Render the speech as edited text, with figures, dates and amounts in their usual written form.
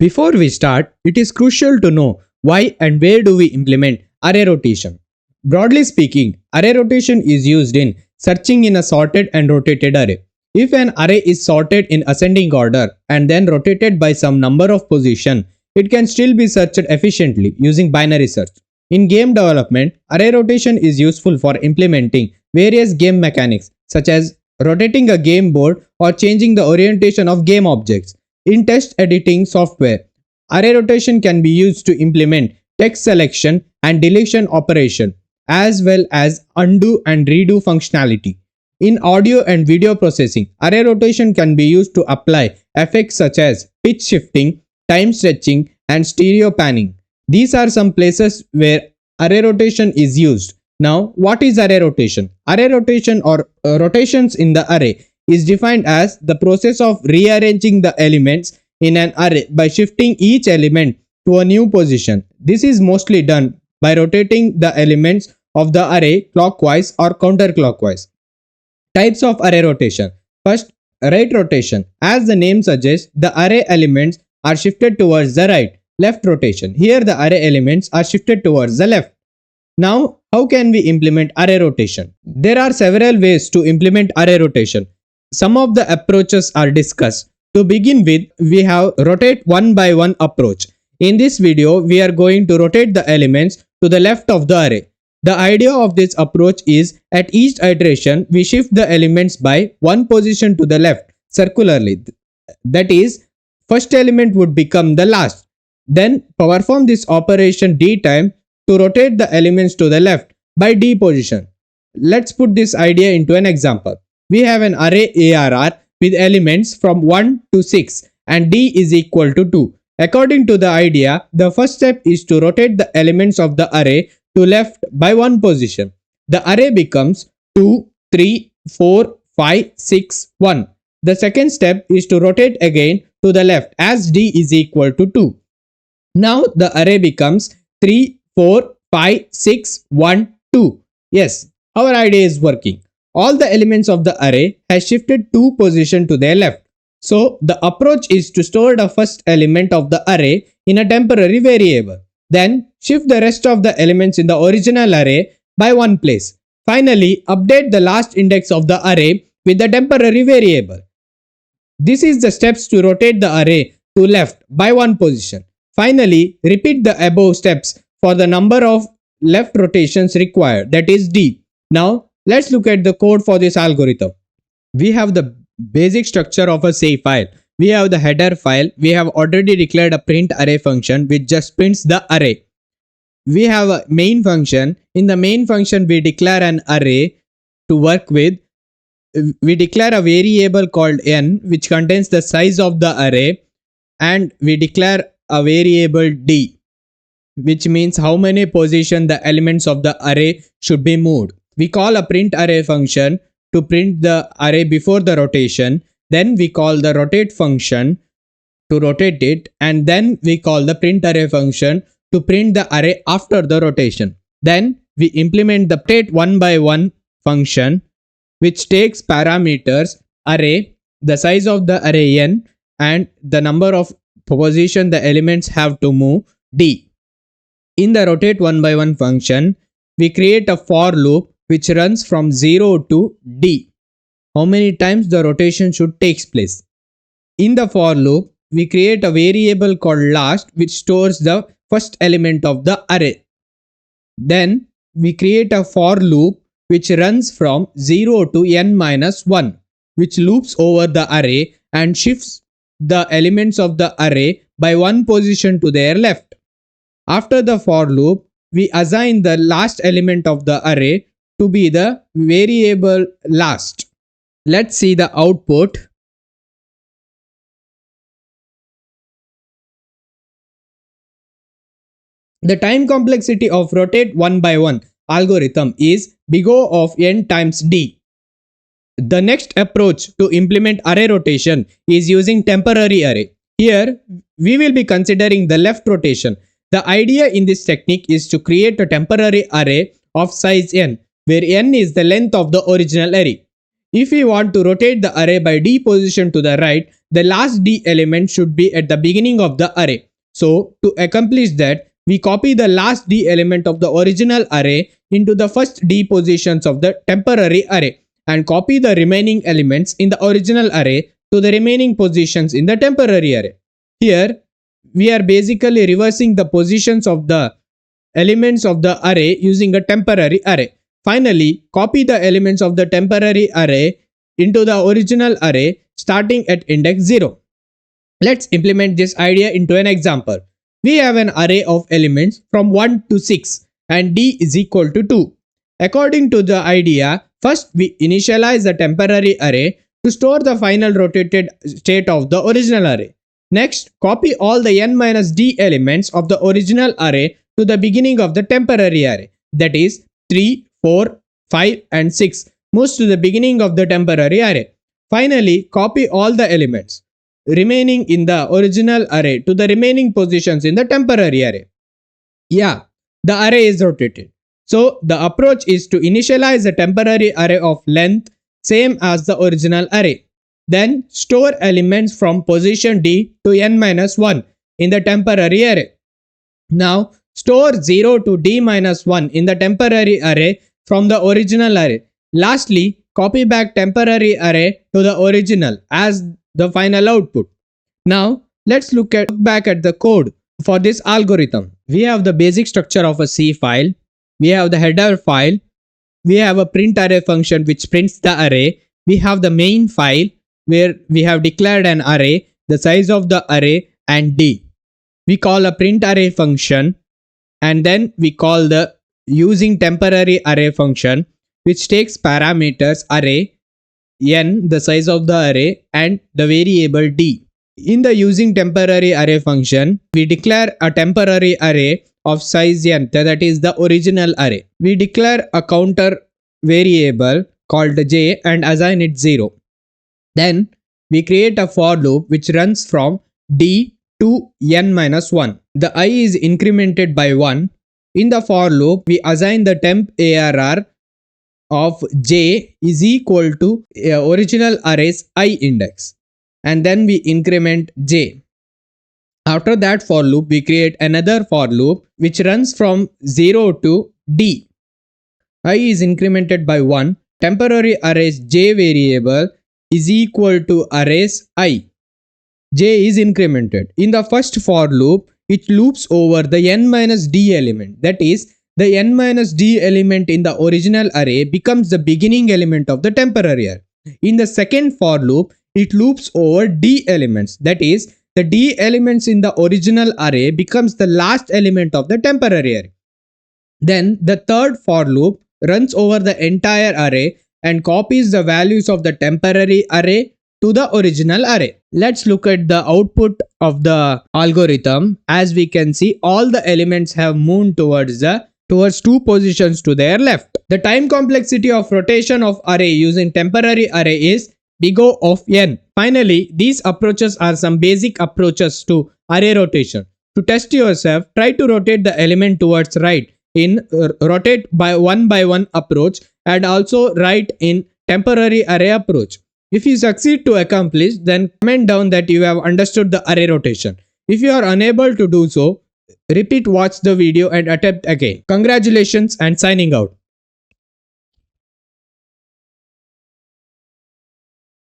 Before we start, it is crucial to know why and where do we implement array rotation. Broadly speaking, array rotation is used in searching in a sorted and rotated array. If an array is sorted in ascending order and then rotated by some number of position, it can still be searched efficiently using binary search. In game development, array rotation is useful for implementing various game mechanics such as rotating a game board or changing the orientation of game objects. In text editing software, array rotation can be used to implement text selection and deletion operation as well as undo and redo functionality. In audio and video processing, array rotation can be used to apply effects such as pitch shifting, time stretching, and stereo panning. These are some places where array rotation is used. Now, what is array rotation? Array rotation or rotations in the array is defined as the process of rearranging the elements in an array by shifting each element to a new position. This is mostly done by rotating the elements of the array clockwise or counterclockwise. Types of array rotation. First, right rotation. As the name suggests, the array elements are shifted towards the right. Left rotation. Here the array elements are shifted towards the left. Now, how can we implement array rotation? There are several ways to implement array rotation. Some of the approaches are discussed. To begin with, we have rotate one by one approach. In this video, we are going to rotate the elements to the left of the array. The idea of this approach is at each iteration, we shift the elements by one position to the left circularly. That is, first element would become the last. Then perform this operation d time to rotate the elements to the left by d position. Let's put this idea into an example. We have an array ARR with elements from 1 to 6 and d is equal to 2. According to the idea, the first step is to rotate the elements of the array to left by one position. The array becomes 2, 3, 4, 5, 6, 1. The second step is to rotate again to the left as d is equal to 2. Now the array becomes 3, 4, 5, 6, 1, 2. Yes, our idea is working. All the elements of the array has shifted 2 position to their left. So the approach is to store the first element of the array in a temporary variable. Then shift the rest of the elements in the original array by one place. Finally, update the last index of the array with the temporary variable. This is the steps to rotate the array to left by one position. Finally, repeat the above steps for the number of left rotations required, that is d. Now, let's look at the code for this algorithm. We have the basic structure of a C file. We have the header file. We have already declared a print array function which just prints the array. We have a main function. In the main function, we declare an array to work with. We declare a variable called n which contains the size of the array, and we declare a variable d which means how many positions the elements of the array should be moved. We call a print array function to print the array before the rotation. Then we call the rotate function to rotate it, and then we call the print array function to print the array after the rotation. Then we implement the rotate one by one function which takes parameters array, the size of the array n, and the number of position the elements have to move d. In the rotate one by one function, we create a for loop which runs from 0 to d. How many times the rotation should take place. In the for loop, we create a variable called last which stores the first element of the array. Then we create a for loop which runs from 0 to n minus 1, which loops over the array and shifts the elements of the array by one position to their left. After the for loop, we assign the last element of the array to be the variable last. Let's see the output. The time complexity of rotate one by one algorithm is big O of n times d. The next approach to implement array rotation is using temporary array. Here, we will be considering the left rotation. The idea in this technique is to create a temporary array of size n, where n is the length of the original array. If we want to rotate the array by d position to the right, the last d element should be at the beginning of the array. So to accomplish that, we copy the last d element of the original array into the first d positions of the temporary array and copy the remaining elements in the original array to the remaining positions in the temporary array. Here, we are basically reversing the positions of the elements of the array using a temporary array. Finally, copy the elements of the temporary array into the original array starting at index 0. Let's implement this idea into an example. We have an array of elements from 1 to 6 and d is equal to 2. According to the idea, first we initialize the temporary array to store the final rotated state of the original array. Next, copy all the n minus d elements of the original array to the beginning of the temporary array, that is 3, 4, 5 and 6 moves to the beginning of the temporary array. Finally, copy all the elements remaining in the original array to the remaining positions in the temporary array. Yeah, the array is rotated. So the approach is to initialize a temporary array of length same as the original array. Then store elements from position d to n minus 1 in the temporary array. Now store 0 to d minus 1 in the temporary array from the original array. Lastly, copy back temporary array to the original as the final output. Now let's look back at the code for this algorithm. We have the basic structure of a C file. We have the header file. We have a print array function which prints the array. We have the main file where we have declared an array, the size of the array and d. We call a print array function and then we call the using temporary array function which takes parameters array, n, the size of the array and the variable d. In the using temporary array function, we declare a temporary array of size n, that is the original array. We declare a counter variable called j and assign it 0. Then we create a for loop which runs from d to n minus 1. The I is incremented by 1. In the for loop, we assign the temp ARR of j is equal to original array's I index. And then we increment j. After that for loop, we create another for loop which runs from 0 to d. I is incremented by 1. Temporary array's j variable is equal to array's I. J is incremented. In the first for loop, it loops over the n minus d element. That is, the n minus d element in the original array becomes the beginning element of the temporary array. In the second for loop, it loops over d elements. That is, the d elements in the original array becomes the last element of the temporary array. Then the third for loop runs over the entire array and copies the values of the temporary array to the original array. Let's look at the output of the algorithm. As we can see, all the elements have moved towards 2 positions to their left. The time complexity of rotation of array using temporary array is big O of n. Finally, these approaches are some basic approaches to array rotation. To test yourself, try to rotate the element towards right in rotate by one approach and also right in temporary array approach. If you succeed to accomplish, then comment down that you have understood the array rotation. If you are unable to do so, repeat watch the video and attempt again. Congratulations and signing out.